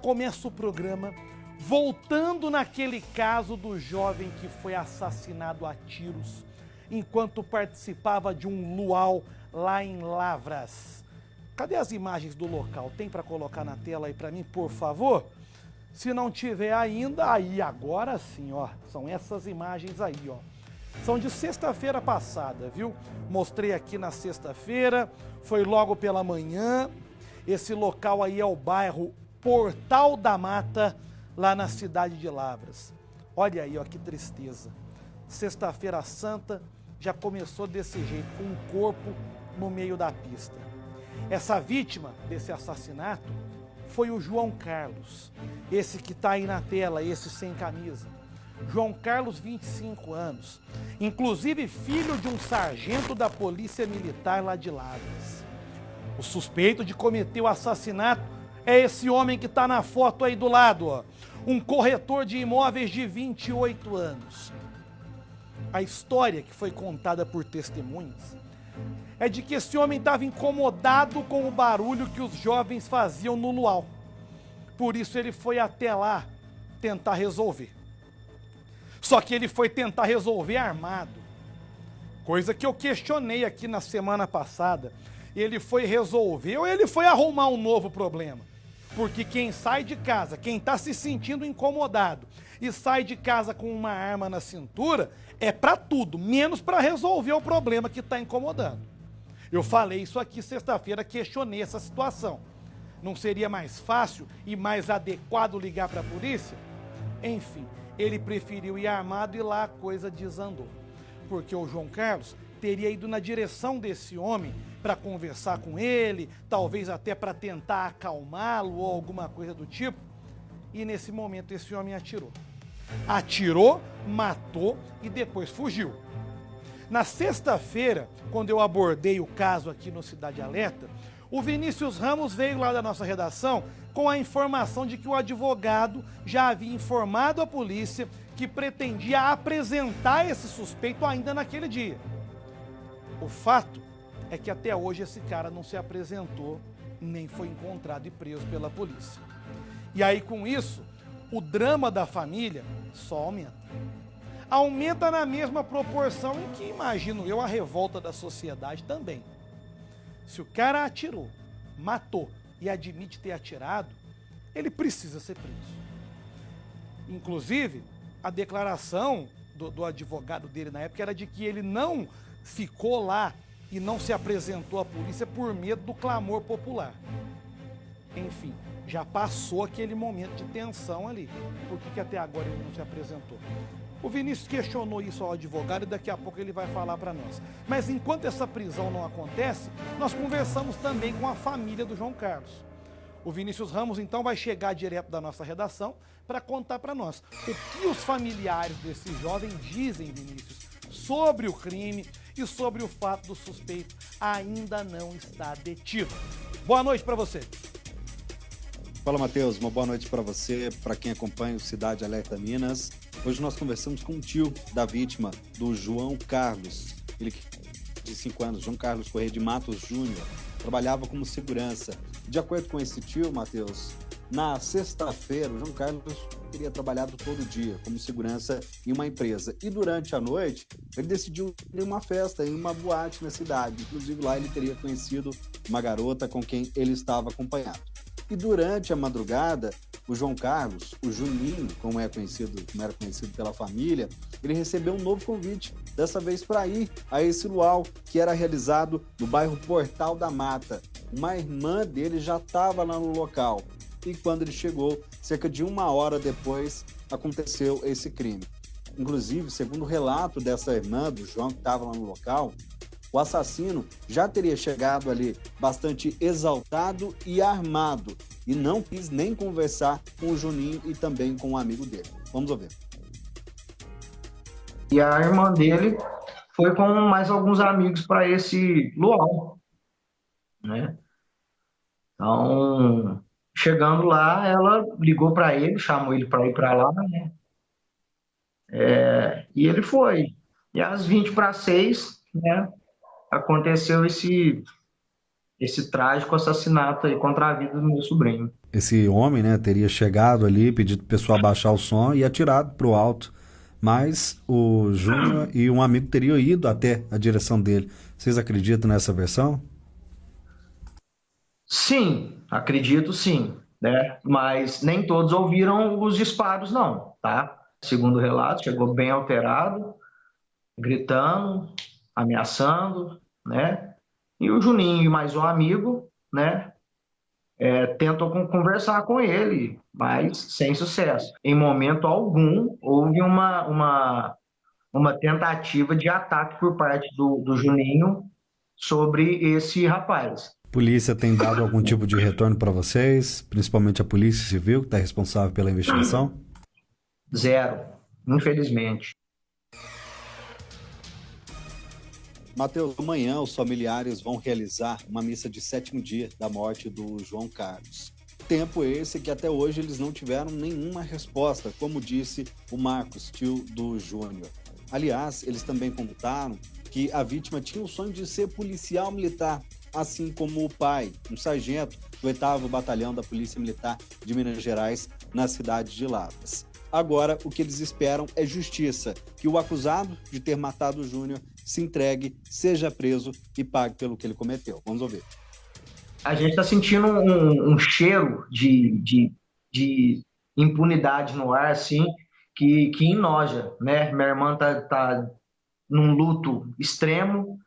começa o programa voltando naquele caso do jovem que foi assassinado a tiros enquanto participava de um luau lá em Lavras. Cadê as imagens do local? Tem para colocar na tela aí para mim, por favor? Se não tiver ainda, aí agora sim, ó. São essas imagens aí, ó. São de sexta-feira passada, viu? Mostrei aqui na sexta-feira, foi logo pela manhã. Esse local aí é o bairro Portal da Mata, lá na cidade de Lavras. Olha aí, ó, que tristeza. Sexta-feira Santa já começou desse jeito, com um corpo no meio da pista. Essa vítima desse assassinato foi o João Carlos, esse que está aí na tela, esse sem camisa. João Carlos, 25 anos, inclusive filho de um sargento da Polícia Militar lá de Lavras. O suspeito de cometer o assassinato é esse homem que está na foto aí do lado, ó, um corretor de imóveis de 28 anos. A história que foi contada por testemunhas é de que esse homem estava incomodado com o barulho que os jovens faziam no luau. Por isso ele foi até lá tentar resolver. Só que ele foi tentar resolver armado. Coisa que eu questionei aqui na semana passada. Ele foi resolver ou ele foi arrumar um novo problema? Porque quem sai de casa, quem está se sentindo incomodado e sai de casa com uma arma na cintura, é para tudo, menos para resolver o problema que está incomodando. Eu falei isso aqui sexta-feira, questionei essa situação. Não seria mais fácil e mais adequado ligar para a polícia? Enfim, ele preferiu ir armado e lá a coisa desandou. Porque o João Carlos teria ido na direção desse homem para conversar com ele, talvez até para tentar acalmá-lo ou alguma coisa do tipo. E nesse momento esse homem atirou. Atirou, matou e depois fugiu. Na sexta-feira, quando eu abordei o caso aqui no Cidade Alerta, o Vinícius Ramos veio lá da nossa redação com a informação de que o advogado já havia informado a polícia que pretendia apresentar esse suspeito ainda naquele dia. O fato é que até hoje esse cara não se apresentou, nem foi encontrado e preso pela polícia. E aí com isso, o drama da família só aumenta. Aumenta na mesma proporção em que, imagino eu, a revolta da sociedade também. Se o cara atirou, matou e admite ter atirado, ele precisa ser preso. Inclusive, a declaração do advogado dele na época era de que ele não ficou lá e não se apresentou à polícia por medo do clamor popular. Enfim, já passou aquele momento de tensão ali. Por que até agora ele não se apresentou? O Vinícius questionou isso ao advogado e daqui a pouco ele vai falar para nós. Mas enquanto essa prisão não acontece, nós conversamos também com a família do João Carlos. O Vinícius Ramos então vai chegar direto da nossa redação para contar para nós o que os familiares desse jovem dizem, Vinícius, sobre o crime e sobre o fato do suspeito ainda não estar detido. Boa noite para você. Fala, Matheus, uma boa noite para você, para quem acompanha o Cidade Alerta Minas. Hoje nós conversamos com o tio da vítima, do João Carlos. Ele, de 5 anos, João Carlos Correia de Matos Júnior, trabalhava como segurança. De acordo com esse tio, Matheus, na sexta-feira, o João Carlos teria trabalhado todo dia como segurança em uma empresa. E durante a noite, ele decidiu ir a uma festa, em uma boate na cidade. Inclusive lá ele teria conhecido uma garota com quem ele estava acompanhado. E durante a madrugada, o João Carlos, o Juninho, como era conhecido pela família, ele recebeu um novo convite, dessa vez para ir a esse luau que era realizado no bairro Portal da Mata. Uma irmã dele já estava lá no local e quando ele chegou, cerca de 1 hora depois, aconteceu esse crime. Inclusive, segundo o relato dessa irmã do João que estava lá no local, o assassino já teria chegado ali bastante exaltado e armado e não quis nem conversar com o Juninho e também com um amigo dele. Vamos ouvir. E a irmã dele foi com mais alguns amigos para esse luau, né? Então, chegando lá, ela ligou para ele, chamou ele para ir para lá, né? E ele foi. E às 5:50, né, aconteceu esse trágico assassinato aí contra a vida do meu sobrinho. esse homem, né, teria chegado ali, pedido pro pessoal abaixar o som e atirado pro alto. Mas o Júnior e um amigo teriam ido até a direção dele. Vocês acreditam nessa versão? Sim, acredito sim, né? Mas nem todos ouviram os disparos, não, tá? Segundo o relato, chegou bem alterado, gritando, ameaçando, né? E o Juninho e mais um amigo, né? Tentam conversar com ele, mas sem sucesso. Em momento algum, houve uma tentativa de ataque por parte do Juninho sobre esse rapaz. Polícia tem dado algum tipo de retorno para vocês, principalmente a Polícia Civil, que está responsável pela investigação? Zero, infelizmente. Mateus, amanhã os familiares vão realizar uma missa de 7º dia da morte do João Carlos. Tempo esse que até hoje eles não tiveram nenhuma resposta, como disse o Marcos, tio do Júnior. Aliás, eles também contaram que a vítima tinha o sonho de ser policial militar, assim como o pai, um sargento do 8º Batalhão da Polícia Militar de Minas Gerais, na cidade de Lavras. Agora, o que eles esperam é justiça, que o acusado de ter matado o Júnior se entregue, seja preso e pague pelo que ele cometeu. Vamos ouvir. A gente está sentindo um cheiro de impunidade no ar, assim, que enoja, né? Minha irmã tá num luto extremo,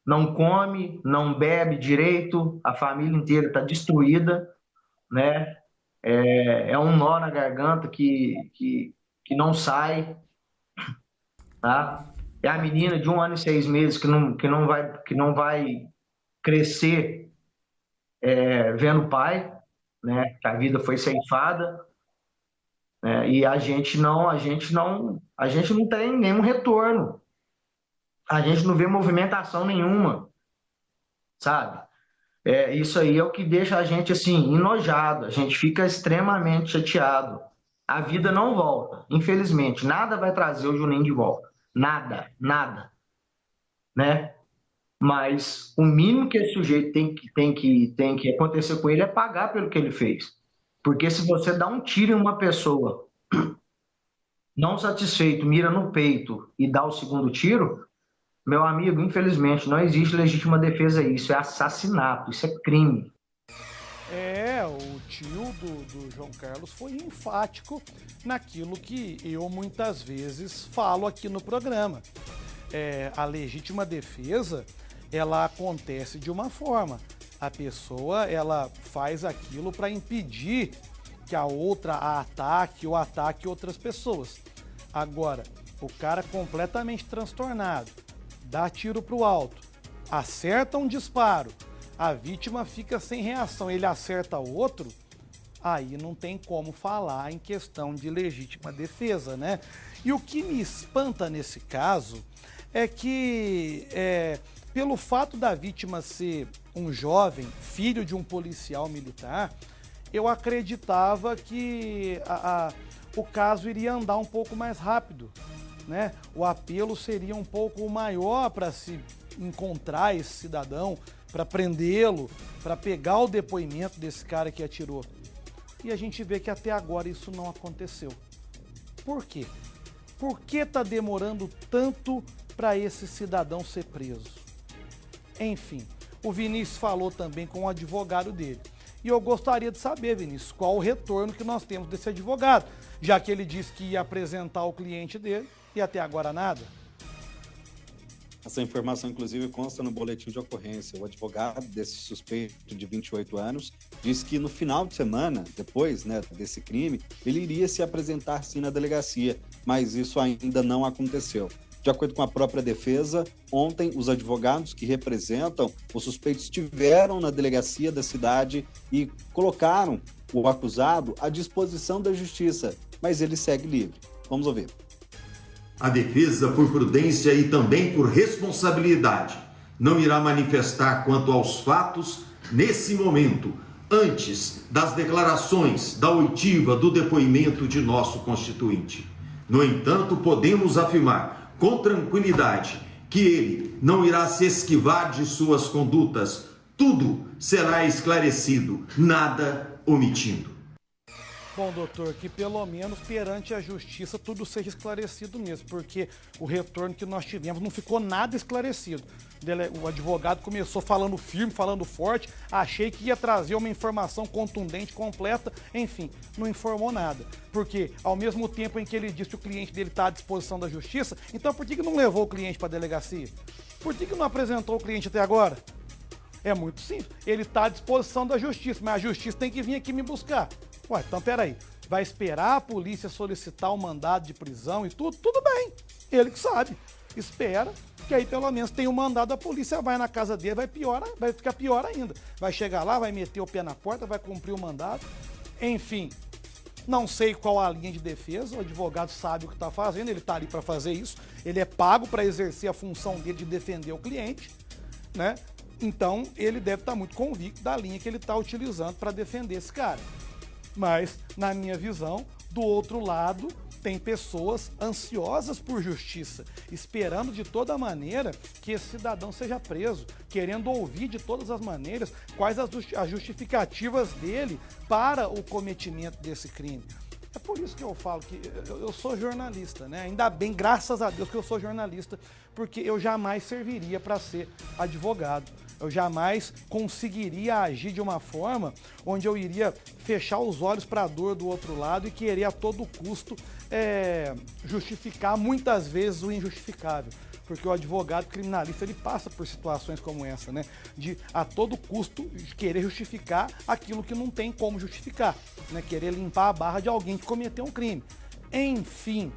não come, não bebe direito, a família inteira está destruída, né? É um nó na garganta que não sai, tá? É a menina de 1 ano e 6 meses que não vai crescer vendo o pai, né? Que a vida foi ceifada, né? E a gente não tem nenhum retorno, a gente não vê movimentação nenhuma, sabe? Isso aí é o que deixa a gente assim enojado, a gente fica extremamente chateado. A vida não volta, infelizmente, nada vai trazer o Juninho de volta. Nada, né? Mas o mínimo que esse sujeito tem que acontecer com ele é pagar pelo que ele fez. Porque se você dá um tiro em uma pessoa, não satisfeito, mira no peito e dá o segundo tiro, meu amigo, infelizmente, não existe legítima defesa. Isso é assassinato, isso é crime. O tio do João Carlos foi enfático naquilo que eu muitas vezes falo aqui no programa. A legítima defesa, ela acontece de uma forma. A pessoa, ela faz aquilo para impedir que a outra a ataque ou ataque outras pessoas. Agora, o cara completamente transtornado, dá tiro pro alto, acerta um disparo, a vítima fica sem reação, ele acerta outro, aí não tem como falar em questão de legítima defesa, né? E o que me espanta nesse caso é que, pelo fato da vítima ser um jovem, filho de um policial militar, eu acreditava que o caso iria andar um pouco mais rápido, né? O apelo seria um pouco maior para se encontrar esse cidadão, para prendê-lo, para pegar o depoimento desse cara que atirou. E a gente vê que até agora isso não aconteceu. Por quê? Por que está demorando tanto para esse cidadão ser preso? Enfim, o Vinícius falou também com o advogado dele. E eu gostaria de saber, Vinícius, qual o retorno que nós temos desse advogado, já que ele disse que ia apresentar o cliente dele e até agora nada. Essa informação, inclusive, consta no boletim de ocorrência. O advogado desse suspeito de 28 anos disse que no final de semana, depois, né, desse crime, ele iria se apresentar sim na delegacia, mas isso ainda não aconteceu. De acordo com a própria defesa, ontem os advogados que representam os suspeitos estiveram na delegacia da cidade e colocaram o acusado à disposição da justiça, mas ele segue livre. Vamos ouvir. A defesa, por prudência e também por responsabilidade, não irá manifestar quanto aos fatos nesse momento, antes das declarações da oitiva do depoimento de nosso constituinte. No entanto, podemos afirmar com tranquilidade que ele não irá se esquivar de suas condutas. Tudo será esclarecido, nada omitindo. Bom, doutor, que pelo menos perante a justiça tudo seja esclarecido mesmo, porque o retorno que nós tivemos não ficou nada esclarecido. O advogado começou falando firme, falando forte, achei que ia trazer uma informação contundente, completa, enfim, não informou nada. Porque ao mesmo tempo em que ele disse que o cliente dele está à disposição da justiça, então por que não levou o cliente para a delegacia? Por que não apresentou o cliente até agora? É muito simples, ele está à disposição da justiça, mas a justiça tem que vir aqui me buscar. Ué, então peraí, vai esperar a polícia solicitar o mandado de prisão e tudo? Tudo bem, ele que sabe. Espera, que aí pelo menos tem o mandado da polícia, vai na casa dele, vai ficar pior ainda. Vai chegar lá, vai meter o pé na porta, vai cumprir o mandado. Enfim, não sei qual a linha de defesa, o advogado sabe o que está fazendo, ele está ali para fazer isso, ele é pago para exercer a função dele de defender o cliente, né? Então ele deve estar muito convicto da linha que ele está utilizando para defender esse cara. Mas, na minha visão, do outro lado, tem pessoas ansiosas por justiça, esperando de toda maneira que esse cidadão seja preso, querendo ouvir de todas as maneiras quais as justificativas dele para o cometimento desse crime. É por isso que eu falo que eu sou jornalista, né? Ainda bem, graças a Deus que eu sou jornalista, porque eu jamais serviria para ser advogado. Eu jamais conseguiria agir de uma forma onde eu iria fechar os olhos para a dor do outro lado e querer a todo custo justificar muitas vezes o injustificável. Porque o advogado criminalista ele passa por situações como essa, né? De a todo custo querer justificar aquilo que não tem como justificar, né? Querer limpar a barra de alguém que cometeu um crime. Enfim.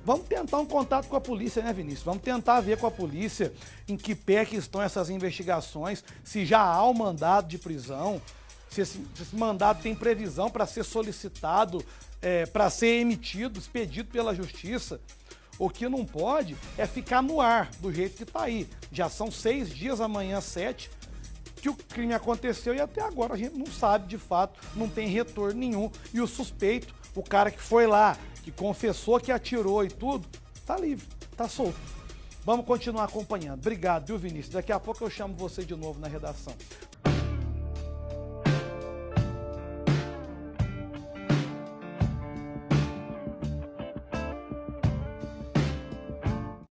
Vamos tentar um contato com a polícia, né, Vinícius? Vamos tentar ver com a polícia em que pé que estão essas investigações, se já há um mandado de prisão, se esse mandado tem previsão para ser solicitado, para ser emitido, expedido pela justiça. O que não pode é ficar no ar, do jeito que está aí. Já são 6 dias, amanhã 7, que o crime aconteceu e até agora a gente não sabe de fato, não tem retorno nenhum. E o suspeito, o cara que foi lá, que confessou que atirou e tudo, tá livre, tá solto. Vamos continuar acompanhando. Obrigado, viu, Vinícius? Daqui a pouco eu chamo você de novo na redação.